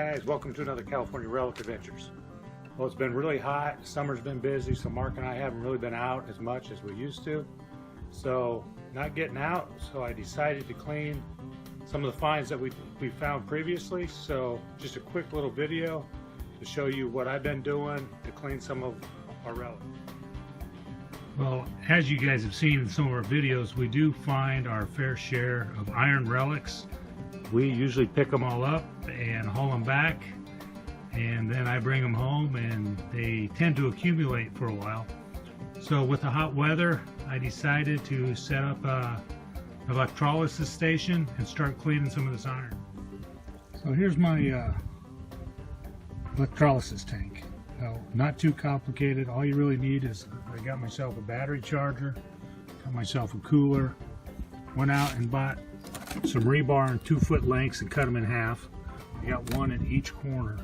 guys, welcome to another California Relic Adventures. Well, it's been really hot, summer's been busy, so Mark and I haven't really been out as much as we used to. So not getting out, so I decided to clean some of the finds that we found previously. So just a quick little video to show you what I've been doing to clean some of our relics. Well, as you guys have seen in some of our videos, we do find our fair share of iron relics. We usually pick them all up and haul them back, and then I bring them home, and they tend to accumulate for a while. So with the hot weather, I decided to set up an electrolysis station and start cleaning some of this iron. So here's my electrolysis tank. Not too complicated. All you really need is, I got myself a battery charger, got myself a cooler, went out and bought some rebar in 2-foot lengths and cut them in half. I got one in each corner.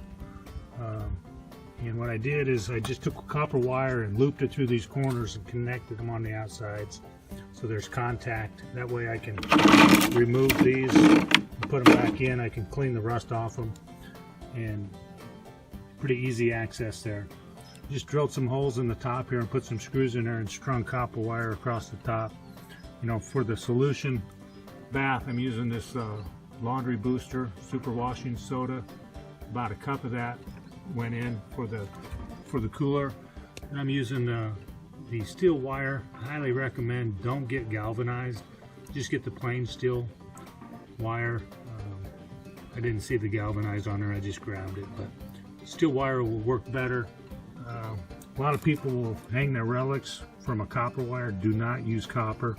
And what I did is I just took a copper wire and looped it through these corners and connected them on the outsides so there's contact. That way I can remove these and put them back in. I can clean the rust off them, and pretty easy access there. Just drilled some holes in the top here and put some screws in there and strung copper wire across the top. You know, for the solution bath, I'm using this laundry booster super washing soda. About a cup of that went in for the cooler, and I'm using the steel wire. I highly recommend don't get galvanized, just get the plain steel wire. I didn't see the galvanized on there, I just grabbed it, but steel wire will work better. A lot of people will hang their relics from a copper wire. Do not use copper.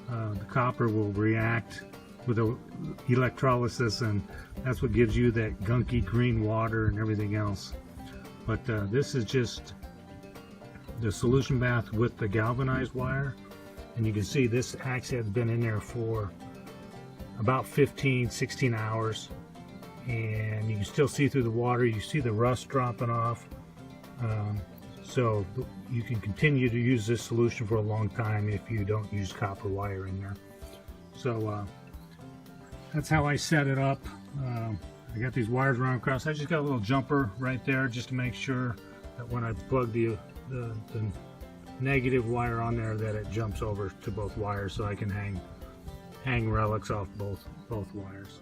The copper will react with electrolysis, and that's what gives you that gunky green water and everything else. But this is just the solution bath with the galvanized wire, and you can see this axe head's been in there for about 15-16 hours, and you can still see through the water. You see the rust dropping off, so you can continue to use this solution for a long time if you don't use copper wire in there. So that's how I set it up. I got these wires run across. I just got a little jumper right there just to make sure that when I plug the negative wire on there, that it jumps over to both wires, so I can hang relics off both wires.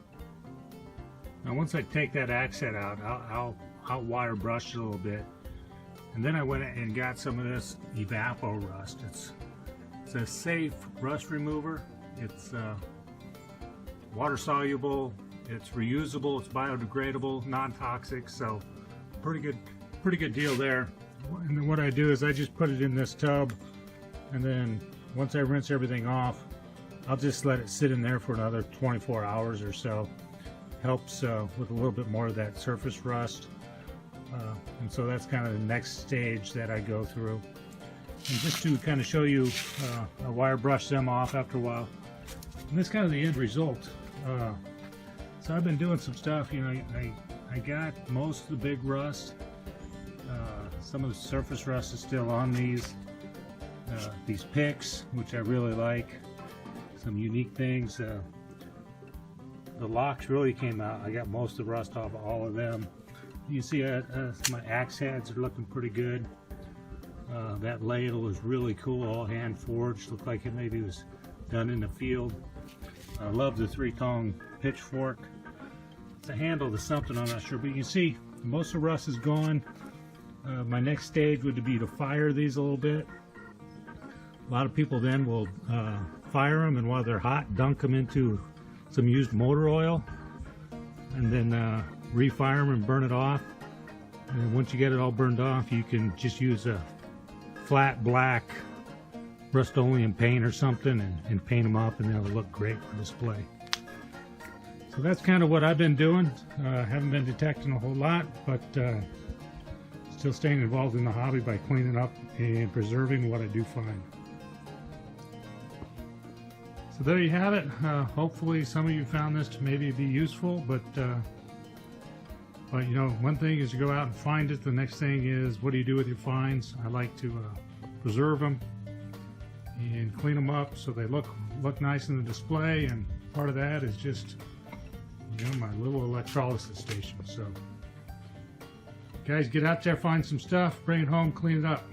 Now once I take that axe head out, I'll wire brush it a little bit, and then I went and got some of this Evapo Rust. It's a safe rust remover. It's water soluble, it's reusable, it's biodegradable, non-toxic, so pretty good deal there. And then what I do is I just put it in this tub, and then once I rinse everything off, I'll just let it sit in there for another 24 hours or so. Helps with a little bit more of that surface rust, and so that's kind of the next stage that I go through. And just to kind of show you, I wire brush them off after a while, and that's kind of the end result. So I've been doing some stuff. You know, I got most of the big rust. Some of the surface rust is still on these picks, which I really like. Some unique things. The locks really came out. I got most of the rust off of all of them. You see my axe heads are looking pretty good. That ladle is really cool, all hand forged. Looked like it maybe was done in the field. I love the 3-tong pitchfork. It's a handle to something, I'm not sure, but you can see most of the rust is gone. My next stage would be to fire these a little bit. A lot of people then will fire them, and while they're hot, dunk them into some used motor oil, and then refire them and burn it off. And then once you get it all burned off, you can just use a flat black Rust-Oleum paint or something and paint them up, and they'll look great for display. So that's kind of what I've been doing. Haven't been detecting a whole lot, but still staying involved in the hobby by cleaning up and preserving what I do find. So there you have it. Hopefully some of you found this to maybe be useful, but you know, one thing is to go out and find it. The next thing is, what do you do with your finds? I like to preserve them and clean them up so they look nice in the display, and part of that is just You know, my little electrolysis station. So, guys, get out there, find some stuff, bring it home, clean it up.